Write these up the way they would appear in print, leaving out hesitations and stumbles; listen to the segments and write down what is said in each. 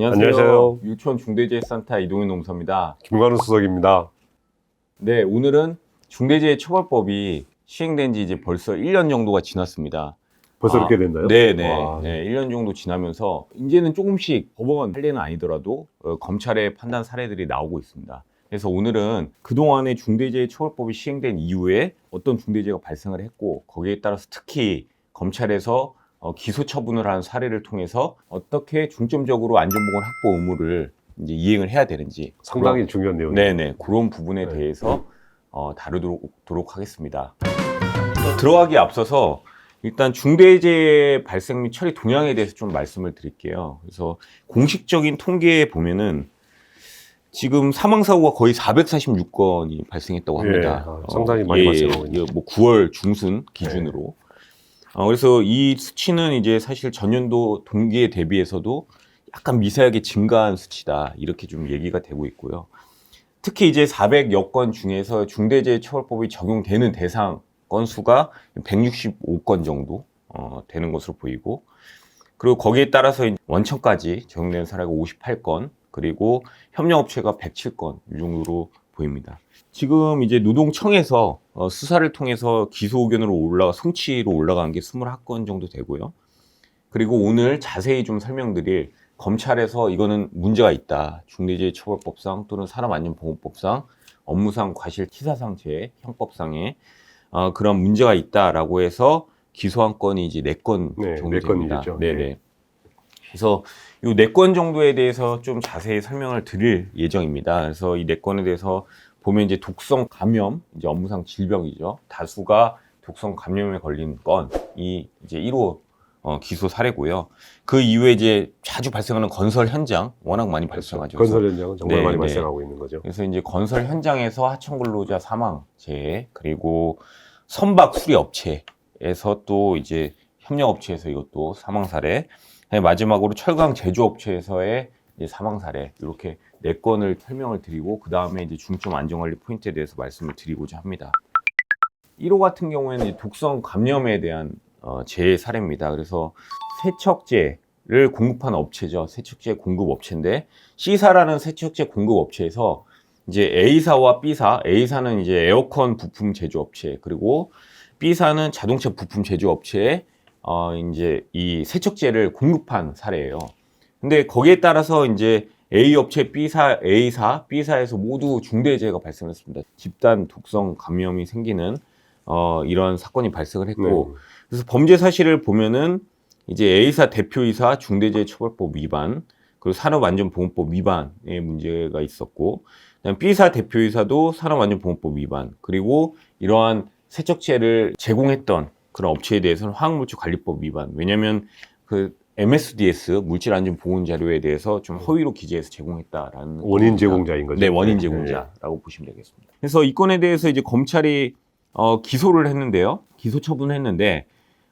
안녕하세요. 유치원 중대재해센터 이동현 농사입니다. 김관우 수석입니다. 네, 오늘은 중대재해처벌법이 시행된 지 이제 벌써 1년 정도가 지났습니다. 벌써 이렇게 됐나요? 네네. 와. 네, 1년 정도 지나면서 이제는 조금씩 법원 판례는 아니더라도 검찰의 판단 사례들이 나오고 있습니다. 그래서 오늘은 그동안의 중대재해처벌법이 시행된 이후에 어떤 중대재해가 발생을 했고 거기에 따라서 특히 검찰에서 기소 처분을 한 사례를 통해서 어떻게 중점적으로 안전보건 확보 의무를 이제 이행을 해야 되는지 상당히 중요한 내용이에요. 네네 그런 부분에 네. 대해서 다루도록 하겠습니다. 들어가기 앞서서 일단 중대재해 발생 및 처리 동향에 대해서 좀 말씀을 드릴게요. 그래서 공식적인 통계에 보면은 지금 사망사고가 거의 446건이 발생했다고 합니다. 상당히 많이 발생하고 있네요. 뭐 9월 중순 기준으로. 그래서 이 수치는 이제 사실 전년도 동기에 대비해서도 약간 미세하게 증가한 수치다. 이렇게 좀 얘기가 되고 있고요. 특히 이제 400여 건 중에서 중대재해처벌법이 적용되는 대상 건수가 165건 정도 되는 것으로 보이고, 그리고 거기에 따라서 원천까지 적용되는 사례가 58건, 그리고 협력업체가 107건 이 정도로 보입니다. 지금 이제 노동청에서 수사를 통해서 기소 의견으로 송치로 올라간 게 21건 정도 되고요. 그리고 오늘 자세히 좀 설명드릴 검찰에서 이거는 문제가 있다. 중대재해처벌법상 또는 산업안전보건법상 업무상 과실치사상 제 형법상에 그런 문제가 있다라고 해서 기소한 건이 이제 4건 정도 됩니다. 네네. 그래서 이 4건 정도에 대해서 좀 자세히 설명을 드릴 예정입니다. 그래서 이 4건에 대해서 보면 이제 독성 감염, 이제 업무상 질병이죠. 다수가 독성 감염에 걸린 건이 이제 1호 기소 사례고요. 그 이후에 이제 자주 발생하는 건설 현장 워낙 많이 발생하죠. 건설 현장은 정말 많이 발생하고 있는 거죠. 그래서 이제 건설 현장에서 하청 근로자 사망 재해, 그리고 선박 수리 업체에서 또 이제 협력업체에서 이것도 사망 사례, 마지막으로 철강 제조업체에서의 이제 사망 사례, 이렇게 4건을 설명을 드리고 그 다음에 이제 중점 안전관리 포인트에 대해서 말씀을 드리고자 합니다. 1호 같은 경우에는 이제 독성 감염에 대한 재해 사례입니다. 그래서 세척제를 공급하는 업체죠. 세척제 공급 업체인데 C사라는 세척제 공급 업체에서 이제 A사와 B사, A사는 이제 에어컨 부품 제조업체, 그리고 B사는 자동차 부품 제조업체에 이제 이 세척제를 공급한 사례예요. 근데 거기에 따라서 이제 A 업체 B사, A사, B사에서 모두 중대재해가 발생했습니다. 집단 독성 감염이 생기는 이런 사건이 발생을 했고, 그래서 범죄 사실을 보면은 이제 A사 대표이사 중대재해처벌법 위반, 그리고 산업안전보건법 위반의 문제가 있었고, 그다음 B사 대표이사도 산업안전보건법 위반, 그리고 이러한 세척제를 제공했던 그런 업체에 대해서는 화학물질관리법 위반. 왜냐하면 그 MSDS 물질안전보건자료에 대해서 좀 허위로 기재해서 제공했다라는 원인 제공자인 거죠. 네, 원인 제공자라고 보시면 되겠습니다. 그래서 이 건에 대해서 이제 검찰이 기소를 했는데요. 기소 처분을 했는데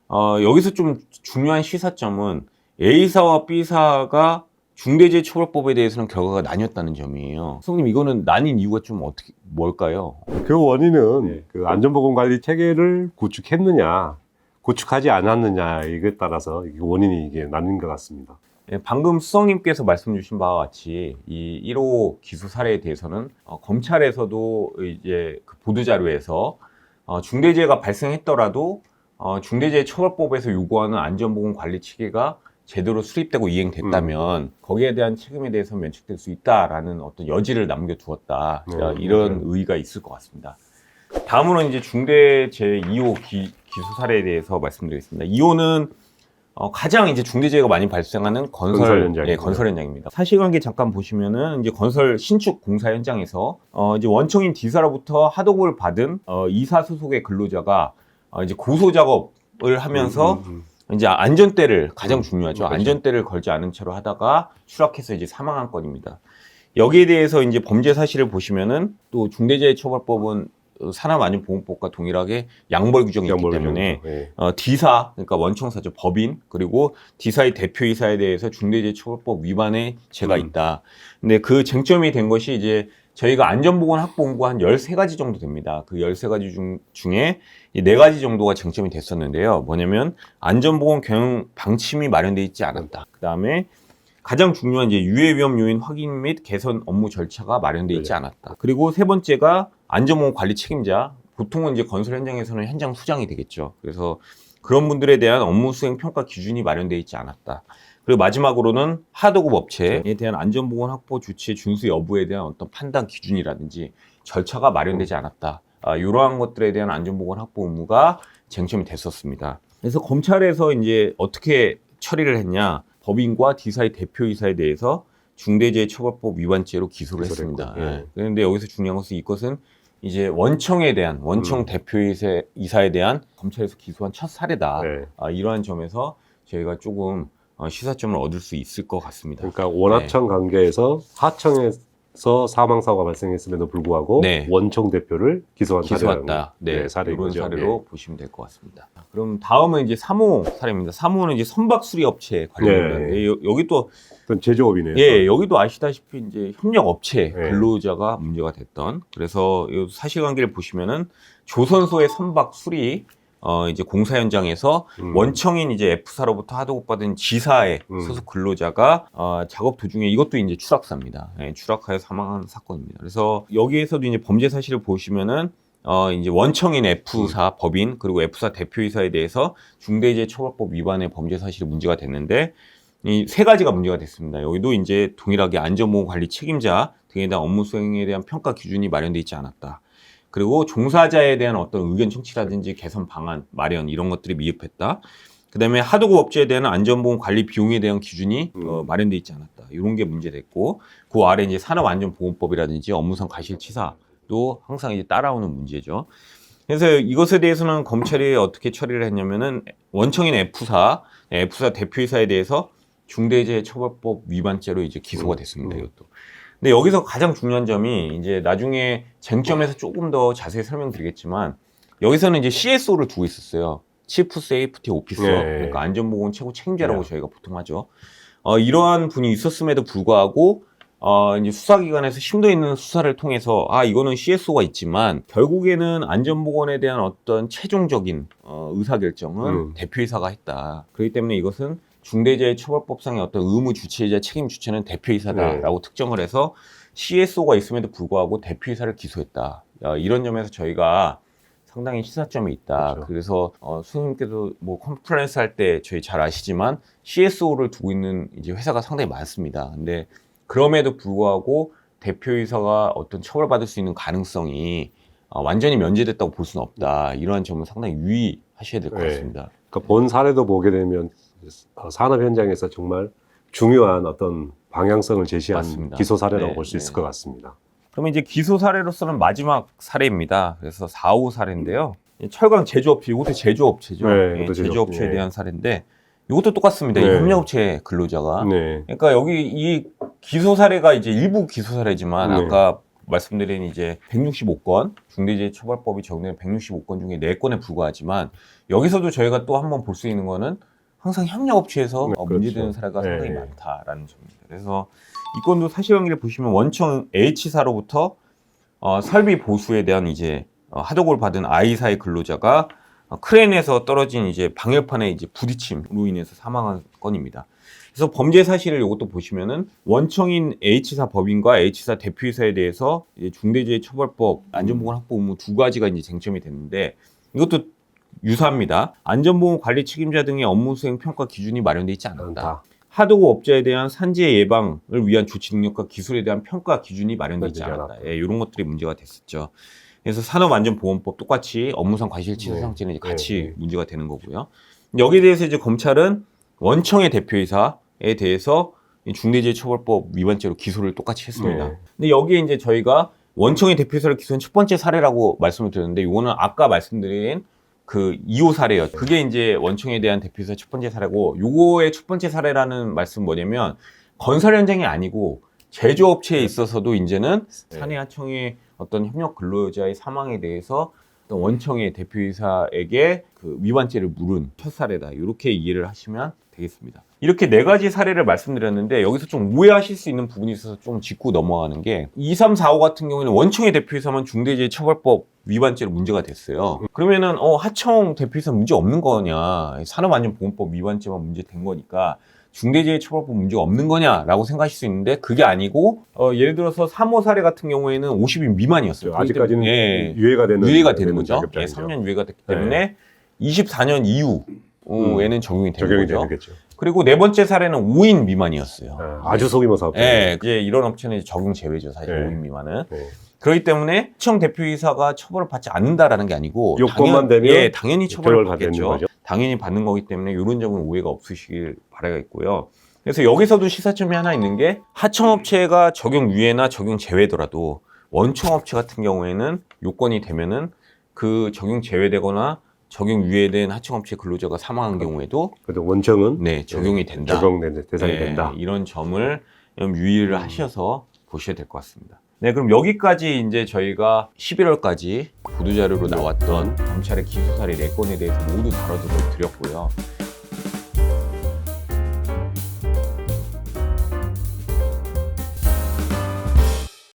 여기서 좀 중요한 시사점은 A사와 B사가 중대재해처벌법에 대해서는 결과가 나뉘었다는 점이에요. 선생님, 이거는 나뉜 이유가 좀 뭘까요? 그 원인은 그 안전보건관리 체계를 구축했느냐, 구축하지 않았느냐, 이거에 따라서 원인이 이게 나뉜 것 같습니다. 방금 수석님께서 말씀 주신 바와 같이 이 1호 기소 사례에 대해서는 검찰에서도 이제 그 보도자료에서 중대재해가 발생했더라도 중대재해처벌법에서 요구하는 안전보건관리 체계가 제대로 수립되고 이행됐다면 거기에 대한 책임에 대해서 면책될 수 있다라는 어떤 여지를 남겨두었다. 이런 의의가 있을 것 같습니다. 다음으로 이제 중대재해 2호 기소 사례에 대해서 말씀드리겠습니다. 2호는 가장 이제 중대재해가 많이 발생하는 건설 현장입니다. 사실관계 잠깐 보시면은 이제 건설 신축 공사 현장에서 이제 원청인 D사로부터 하도급을 받은 이사 소속의 근로자가 이제 고소 작업을 하면서 이제 안전대를 가장 중요하죠. 안전대를 걸지 않은 채로 하다가 추락해서 이제 사망한 건입니다. 여기에 대해서 이제 범죄 사실을 보시면은 또 중대재해처벌법은 산업안전보건법과 동일하게 양벌 규정이 있기 때문에 D사, 그러니까 원청사죠, 법인, 그리고 D사의 대표이사에 대해서 중대재해처벌법 위반의 죄가 있다. 근데 그 쟁점이 된 것이 이제 저희가 안전보건학본부 한 13가지 정도 됩니다. 그 13가지 중에 4가지 정도가 쟁점이 됐었는데요. 뭐냐면 안전보건 경영 방침이 마련되어 있지 않았다. 그 다음에 가장 중요한 이제 유해 위험 요인 확인 및 개선 업무 절차가 마련되어 있지 네. 않았다. 그리고 세 번째가 안전보건 관리 책임자. 보통은 이제 건설 현장에서는 현장 수장이 되겠죠. 그래서 그런 분들에 대한 업무 수행 평가 기준이 마련되어 있지 않았다. 그리고 마지막으로는 하도급 업체에 대한 안전보건 확보 조치의 준수 여부에 대한 어떤 판단 기준이라든지 절차가 마련되지 않았다. 이러한 것들에 대한 안전보건 확보 의무가 쟁점이 됐었습니다. 그래서 검찰에서 이제 어떻게 처리를 했냐? 법인과 D사의 대표이사에 대해서 중대재해처벌법 위반죄로 기소를 했습니다. 했고, 예. 그런데 여기서 중요한 것은 이것은 이제 원청에 대한 원청 대표이사에 대한 검찰에서 기소한 첫 사례다. 네. 이러한 점에서 저희가 조금 시사점을 얻을 수 있을 것 같습니다. 그러니까 원하청 관계에서 하청에서 사망 사고가 발생했음에도 불구하고 네. 원청 대표를 기소한 기소했다. 네, 사례인 이런 거죠. 사례로 보시면 될 것 같습니다. 그럼 다음은 이제 3호 사례입니다. 3호는 이제 선박 수리 업체 관련된. 네. 여기 또 어떤 제조업이네요. 예, 여기도 아시다시피 이제 협력 업체 네. 근로자가 문제가 됐던. 그래서 이 사실관계를 보시면은 조선소의 선박 수리 이제 공사 현장에서 원청인 이제 F사로부터 하도급 받은 G사의 소속 근로자가 작업 도중에 이것도 이제 추락사입니다. 예, 추락하여 사망한 사건입니다. 그래서 여기에서도 이제 범죄 사실을 보시면은 이제 원청인 F사 법인 그리고 F사 대표이사에 대해서 중대재해처벌법 위반의 범죄 사실이 문제가 됐는데 이 세 가지가 문제가 됐습니다. 여기도 이제 동일하게 안전보건 관리 책임자 등에 대한 업무 수행에 대한 평가 기준이 마련되어 있지 않았다. 그리고 종사자에 대한 어떤 의견 청취라든지 개선 방안 마련 이런 것들이 미흡했다. 그다음에 하도급 업체에 대한 안전보건 관리 비용에 대한 기준이 마련되어 있지 않았다. 이런 게 문제됐고 그 아래 이제 산업안전보건법이라든지 업무상 과실치사도 항상 이제 따라오는 문제죠. 그래서 이것에 대해서는 검찰이 어떻게 처리를 했냐면은 원청인 F사 대표이사에 대해서 중대재해처벌법 위반죄로 이제 기소가 됐습니다. 이것도. 근데 여기서 가장 중요한 점이 이제 나중에 쟁점에서 조금 더 자세히 설명드리겠지만 여기서는 이제 CSO를 두고 있었어요. 치프 세이프티 오피서. 네. 그러니까 안전보건 최고 책임자라고 저희가 보통 하죠. 이러한 분이 있었음에도 불구하고 이제 수사기관에서 심도 있는 수사를 통해서 이거는 CSO가 있지만 결국에는 안전보건에 대한 어떤 최종적인 의사결정은 대표이사가 했다. 그렇기 때문에 이것은 중대재해처벌법상의 어떤 의무 주체이자 책임 주체는 대표이사다라고 특정을 해서 CSO가 있음에도 불구하고 대표이사를 기소했다. 이런 점에서 저희가 상당히 시사점이 있다. 그렇죠. 그래서 수님께도 뭐 컨퍼런스 할 때 저희 잘 아시지만 CSO를 두고 있는 이제 회사가 상당히 많습니다. 근데 그럼에도 불구하고 대표이사가 어떤 처벌받을 수 있는 가능성이 완전히 면제됐다고 볼 수는 없다. 이러한 점은 상당히 유의하셔야 될 것 같습니다. 그러니까 본 사례도 보게 되면 산업 현장에서 정말 중요한 어떤 방향성을 제시한 맞습니다. 기소 사례라고 네, 볼 수 있을 네. 것 같습니다. 그러면 이제 기소 사례로서는 마지막 사례입니다. 그래서 4호 사례인데요. 철강 제조업체, 이것도 제조업체죠. 네, 이것도 제조업체에 제조업. 대한 사례인데 이것도 똑같습니다. 이 네. 협력업체 근로자가. 네. 그러니까 여기 이 기소 사례가 이제 일부 기소 사례지만 네. 아까 말씀드린 이제 165건 중대재해처벌법이 적용된 165건 중에 4건에 불과하지만 여기서도 저희가 또 한번 볼 수 있는 거는 항상 협력업체에서 네, 문제되는 그렇죠. 사례가 상당히 네. 많다라는 점입니다. 그래서 이 건도 사실관계를 보시면 원청 H사로부터 설비 보수에 대한 이제 하도급을 받은 I사의 근로자가 크레인에서 떨어진 이제 방열판에 이제 부딪힘으로 인해서 사망한 건입니다. 그래서 범죄 사실을 이것도 보시면은 원청인 H사 법인과 H사 대표이사에 대해서 이제 중대재해처벌법 안전보건 확보 의무 두 가지가 이제 쟁점이 됐는데 이것도 유사합니다. 안전보건 관리 책임자 등의 업무 수행 평가 기준이 마련되어 있지 않았다. 않다. 하도급 업자에 대한 산재 예방을 위한 조치 능력과 기술에 대한 평가 기준이 마련되어 있지 마련되지 않았다. 이런 것들이 문제가 됐었죠. 그래서 산업안전보건법 똑같이 업무상 과실치사상죄는 이제 같이 네. 문제가 되는 거고요. 여기에 대해서 이제 검찰은 원청의 대표이사에 대해서 중대재해처벌법 위반죄로 기소를 똑같이 했습니다. 네. 근데 여기에 이제 저희가 원청의 대표이사를 기소한 첫 번째 사례라고 말씀을 드렸는데 이거는 아까 말씀드린 그 2호 사례요. 그게 이제 원청에 대한 대표이사 첫 번째 사례고 요거의 첫 번째 사례라는 말씀 뭐냐면 건설 현장이 아니고 제조업체에 있어서도 이제는 산해하청의 어떤 협력 근로자의 사망에 대해서 어떤 원청의 대표이사에게 그 위반죄를 물은 첫 사례다. 이렇게 이해를 하시면 되겠습니다. 이렇게 네 가지 사례를 말씀드렸는데 여기서 좀 오해하실 수 있는 부분이 있어서 좀 짚고 넘어가는 게 2, 3, 4, 5 같은 경우에는 원청의 대표이사만 중대재해처벌법 위반죄로 문제가 됐어요. 그러면은 하청 대표이사 문제 없는 거냐? 산업안전보건법 위반죄만 문제 된 거니까 중대재해처벌법 문제가 없는 거냐라고 생각하실 수 있는데 그게 아니고 예를 들어서 3호 사례 같은 경우에는 50인 미만이었어요. 아직까지는 예, 유예가 되는 거죠. 예, 자격장이죠. 3년 유예가 됐기 때문에 24년 이후에는 적용이 되는 적용이 거죠. 되겠죠. 그리고 네 번째 사례는 5인 미만이었어요. 아주 소규모 사업. 예, 이제 이런 업체는 이제 적용 제외죠. 사실 네. 5인 미만은. 네. 그렇기 때문에 시청 대표이사가 처벌을 받지 않는다라는 게 아니고 요건만 되면 예, 당연히 처벌을 받는 받겠죠. 거죠. 당연히 받는 거기 때문에 이런 점은 오해가 없으시길 바라겠고요. 그래서 여기서도 시사점이 하나 있는 게 하청업체가 적용 유예나 적용 제외더라도 원청업체 같은 경우에는 요건이 되면은 그 적용 제외되거나 적용 유예된 하청업체 근로자가 사망한 경우에도 그래도 원청은 네, 적용이 된다. 적용 대상이 네, 된다. 이런 점을 좀 유의를 하셔서 보셔야 될 것 같습니다. 네, 그럼 여기까지 이제 저희가 11월까지 보도자료로 나왔던 경찰의 기소사례 4건에 대해서 모두 다뤄드렸고요.